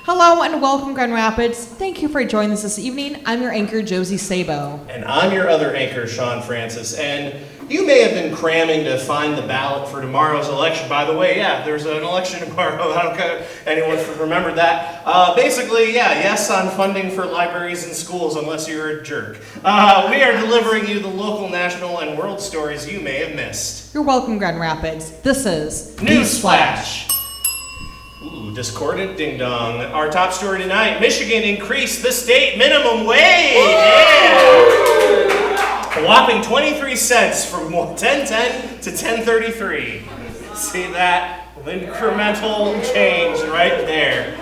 Hello and welcome, Grand Rapids. Thank you for joining us this evening. I'm your anchor, Josie Sabo. And I'm your other anchor, Sean Francis. And you may have been cramming to find the ballot for tomorrow's election. By the way, yeah, there's an election tomorrow. I don't know if anyone remembered that. Basically, yes on funding for libraries and schools, unless you're a jerk. We are delivering you the local, national, and world stories you may have missed. You're welcome, Grand Rapids. This is NewsFlash. Ooh, discordant ding dong. Our top story tonight: Michigan increased the state minimum wage. Yeah. A whopping 23 cents from 10.10 to 10.33. See that? Incremental change right there.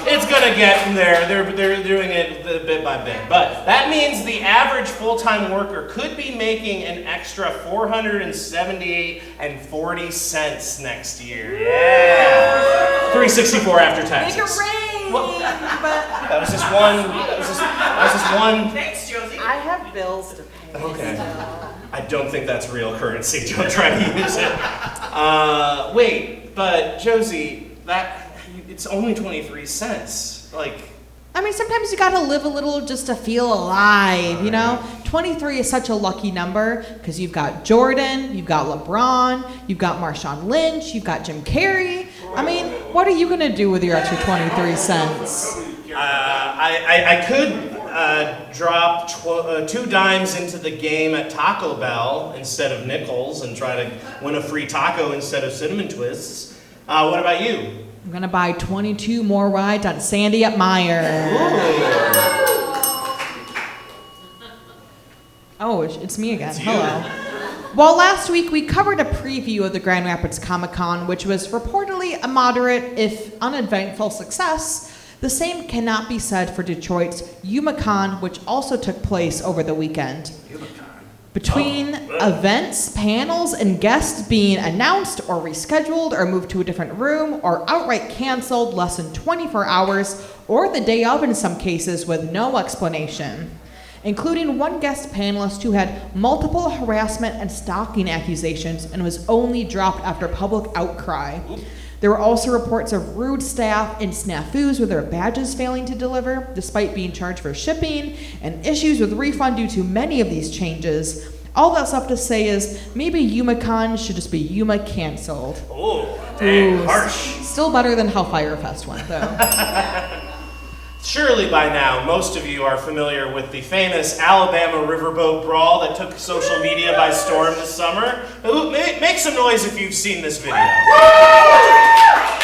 It's gonna get there. They're doing it bit by bit. But that means the average full-time worker could be making an extra $478.40 next year. Yeah. $364 after taxes. Make it rain! Well, that was just one. Thanks, Josie. I have bills to pay. Okay. I don't think that's real currency. Don't try to use it. Wait, but Josie, it's only 23 cents. I mean, sometimes you gotta live a little just to feel alive, you know? 23 is such a lucky number because you've got Jordan, you've got LeBron, you've got Marshawn Lynch, you've got Jim Carrey. I mean, what are you gonna do with your extra 23 cents? I could drop 2 dimes into the game at Taco Bell instead of nickels and try to win a free taco instead of cinnamon twists. What about you? I'm gonna buy 22 more rides on Sandy at Meyer. Oh, it's me again. Hello. Well, last week we covered a preview of the Grand Rapids Comic-Con, which was reportedly a moderate, if uneventful, success. The same cannot be said for Detroit's YumaCon, which also took place over the weekend. Between events, panels, and guests being announced or rescheduled or moved to a different room or outright canceled less than 24 hours or the day of in some cases with no explanation, including one guest panelist who had multiple harassment and stalking accusations and was only dropped after public outcry. There were also reports of rude staff and snafus with their badges failing to deliver, despite being charged for shipping, and issues with refund due to many of these changes. All that's left to say is maybe YumaCon should just be Yuma canceled. Oh, dang, harsh. Still better than how Fyre Fest went, though. Surely by now, most of you are familiar with the famous Alabama riverboat brawl that took social media by storm this summer. Make some noise if you've seen this video.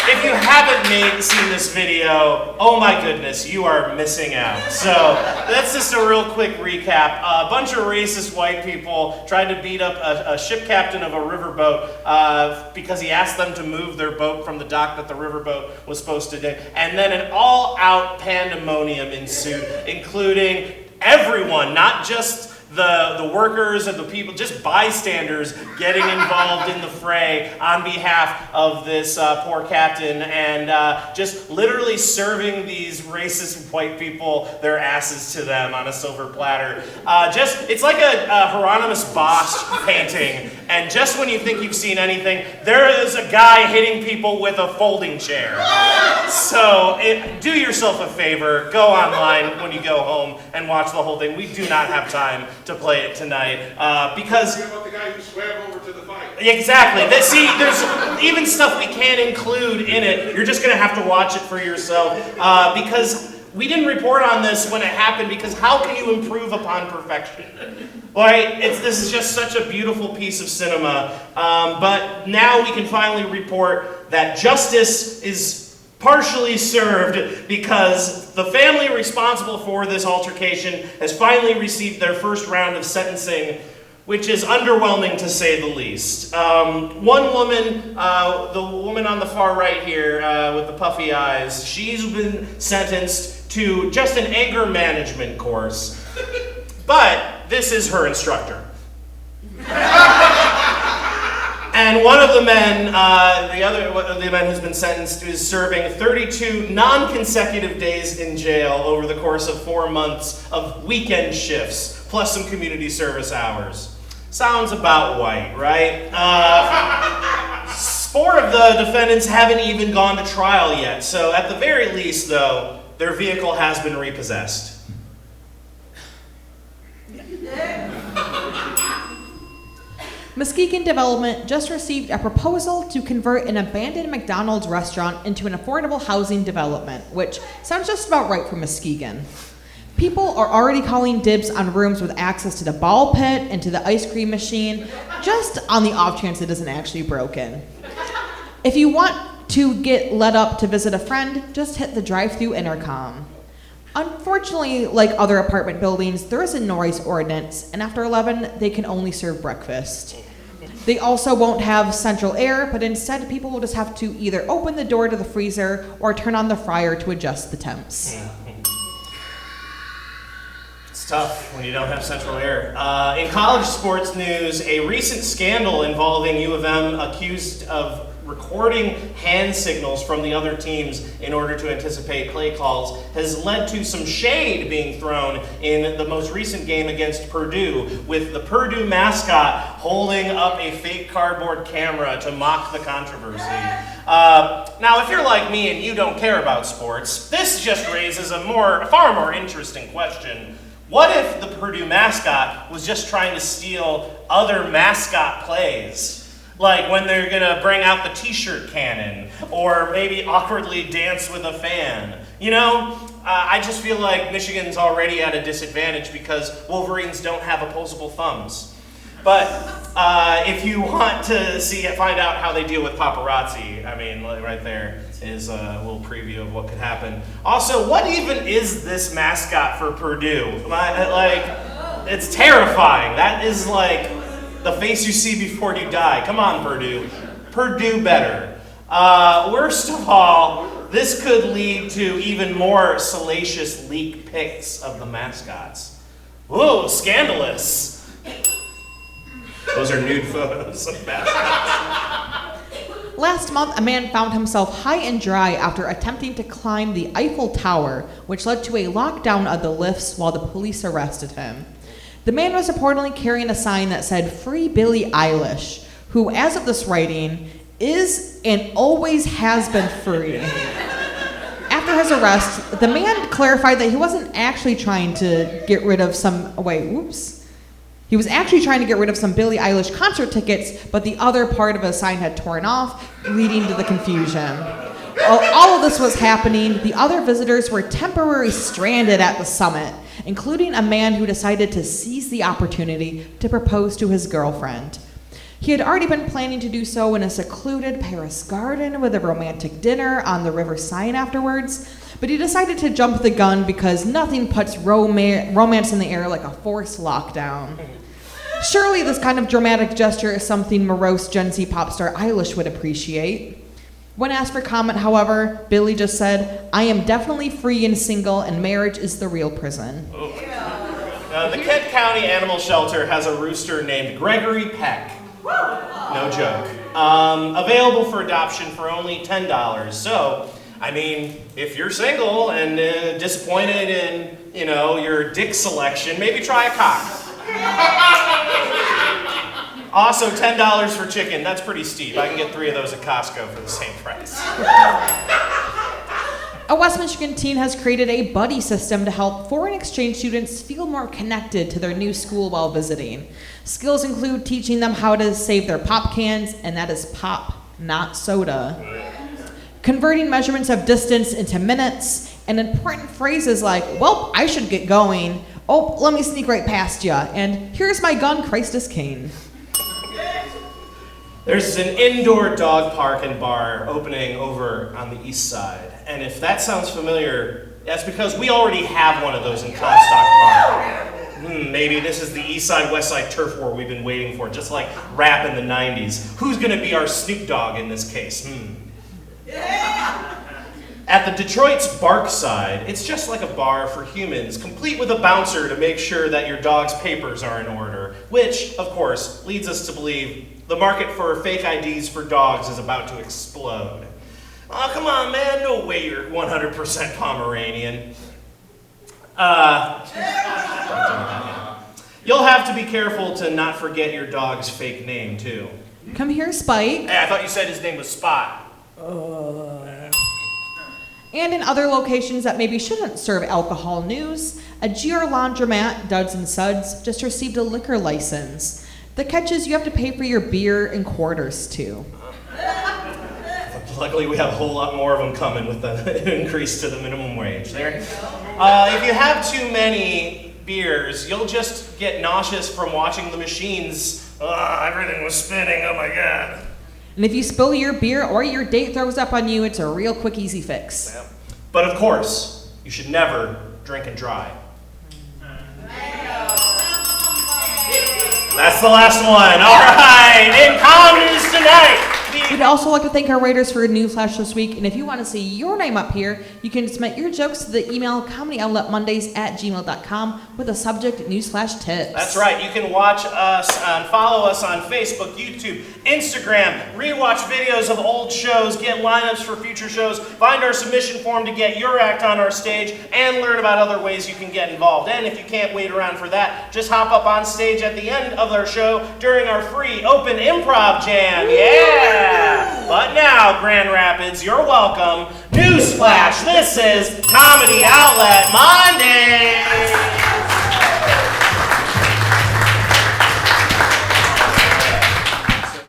If you haven't seen this video, oh my goodness, you are missing out. So that's just a real quick recap. A bunch of racist white people tried to beat up a ship captain of a riverboat because he asked them to move their boat from the dock that the riverboat was supposed to do. And then an all-out pandemonium ensued, including everyone, not just the workers and the people, just bystanders getting involved in the fray on behalf of this poor captain and just literally serving these racist white people their asses to them on a silver platter. It's like a Hieronymus Bosch painting, and just when you think you've seen anything, there is a guy hitting people with a folding chair. So do yourself a favor, go online when you go home and watch the whole thing. We do not have time to play it tonight because what about the guy who swam over to the fight? Exactly. There's even stuff we can't include in it. You're just gonna have to watch it for yourself because we didn't report on this when it happened. Because how can you improve upon perfection? Right? This is just such a beautiful piece of cinema. But now we can finally report that justice is partially served because the family responsible for this altercation has finally received their first round of sentencing, which is underwhelming to say the least. One woman, the woman on the far right here with the puffy eyes, she's been sentenced to just an anger management course, but this is her instructor. And one of the men, the man who's been sentenced is serving 32 non-consecutive days in jail over the course of 4 months of weekend shifts, plus some community service hours. Sounds about white, right? Four of the defendants haven't even gone to trial yet, so at the very least, though, their vehicle has been repossessed. Muskegon Development just received a proposal to convert an abandoned McDonald's restaurant into an affordable housing development, which sounds just about right for Muskegon. People are already calling dibs on rooms with access to the ball pit and to the ice cream machine, just on the off chance it isn't actually broken. If you want to get let up to visit a friend, just hit the drive-through intercom. Unfortunately, like other apartment buildings, there is a noise ordinance, and after 11, they can only serve breakfast. They also won't have central air, but instead people will just have to either open the door to the freezer or turn on the fryer to adjust the temps. It's tough when you don't have central air. In college sports news, a recent scandal involving U of M accused of recording hand signals from the other teams in order to anticipate play calls has led to some shade being thrown in the most recent game against Purdue, with the Purdue mascot holding up a fake cardboard camera to mock the controversy. Now, if you're like me and you don't care about sports, this just raises a far more interesting question. What if the Purdue mascot was just trying to steal other mascot plays? Like when they're gonna bring out the t-shirt cannon, or maybe awkwardly dance with a fan. You know, I just feel like Michigan's already at a disadvantage because Wolverines don't have opposable thumbs. But if you want to find out how they deal with paparazzi, I mean, right there is a little preview of what could happen. Also, what even is this mascot for Purdue? Like, it's terrifying. That is like the face you see before you die. Come on, Purdue. Purdue better. Worst of all, this could lead to even more salacious leak pics of the mascots. Whoa, scandalous. Those are nude photos of mascots. Last month, a man found himself high and dry after attempting to climb the Eiffel Tower, which led to a lockdown of the lifts while the police arrested him. The man was reportedly carrying a sign that said, "Free Billie Eilish," who, as of this writing, is and always has been free. After his arrest, the man clarified that he wasn't actually trying to get rid of some, He was actually trying to get rid of some Billie Eilish concert tickets, but the other part of his sign had torn off, leading to the confusion. While all of this was happening, the other visitors were temporarily stranded at the summit, including a man who decided to seize the opportunity to propose to his girlfriend. He had already been planning to do so in a secluded Paris garden with a romantic dinner on the River Seine afterwards, but he decided to jump the gun because nothing puts romance in the air like a forced lockdown. Surely this kind of dramatic gesture is something morose Gen Z pop star Eilish would appreciate. When asked for comment, however, Billie just said, "I am definitely free and single, and marriage is the real prison." The Kent County Animal Shelter has a rooster named Gregory Peck. No joke. Available for adoption for only $10. So, I mean, if you're single and disappointed in, your dick selection, maybe try a cock. Also, $10 for chicken. That's pretty steep. I can get 3 of those at Costco for the same price. A West Michigan teen has created a buddy system to help foreign exchange students feel more connected to their new school while visiting. Skills include teaching them how to save their pop cans, and that is pop, not soda. Converting measurements of distance into minutes, and important phrases like, "Well, I should get going," "Oh, let me sneak right past ya," and "Here's my gun, Christus Cane." There's an indoor dog park and bar opening over on the east side. And if that sounds familiar, that's because we already have one of those in Comstock Park. Maybe this is the east side, west side turf war we've been waiting for, just like rap in the 90s. Who's gonna be our Snoop Dogg in this case? At the Detroit's Bark side, it's just like a bar for humans, complete with a bouncer to make sure that your dog's papers are in order, which, of course, leads us to believe the market for fake IDs for dogs is about to explode. Oh, come on, man, no way you're 100% Pomeranian. You'll have to be careful to not forget your dog's fake name, too. Come here, Spike. Hey, I thought you said his name was Spot. And in other locations that maybe shouldn't serve alcohol news, a GR laundromat, Duds and Suds, just received a liquor license. The catch is you have to pay for your beer in quarters, too. Luckily, we have a whole lot more of them coming with the increase to the minimum wage there. If you have too many beers, you'll just get nauseous from watching the machines. Everything was spinning, oh my God. And if you spill your beer or your date throws up on you, it's a real quick, easy fix. Yeah. But of course, you should never drink and drive. That's the last one. All right, in Com News tonight. We'd also like to thank our writers for NewsFlash this week, and if you want to see your name up here, you can submit your jokes to the email comedyoutletmondays@gmail.com with the subject NewsFlash Tips. That's right. You can watch us and follow us on Facebook, YouTube, Instagram, rewatch videos of old shows, get lineups for future shows, find our submission form to get your act on our stage, and learn about other ways you can get involved. And if you can't wait around for that, just hop up on stage at the end of our show during our free open improv jam. Yeah! But now, Grand Rapids, you're welcome. Newsflash, this is Comedy Outlet Monday.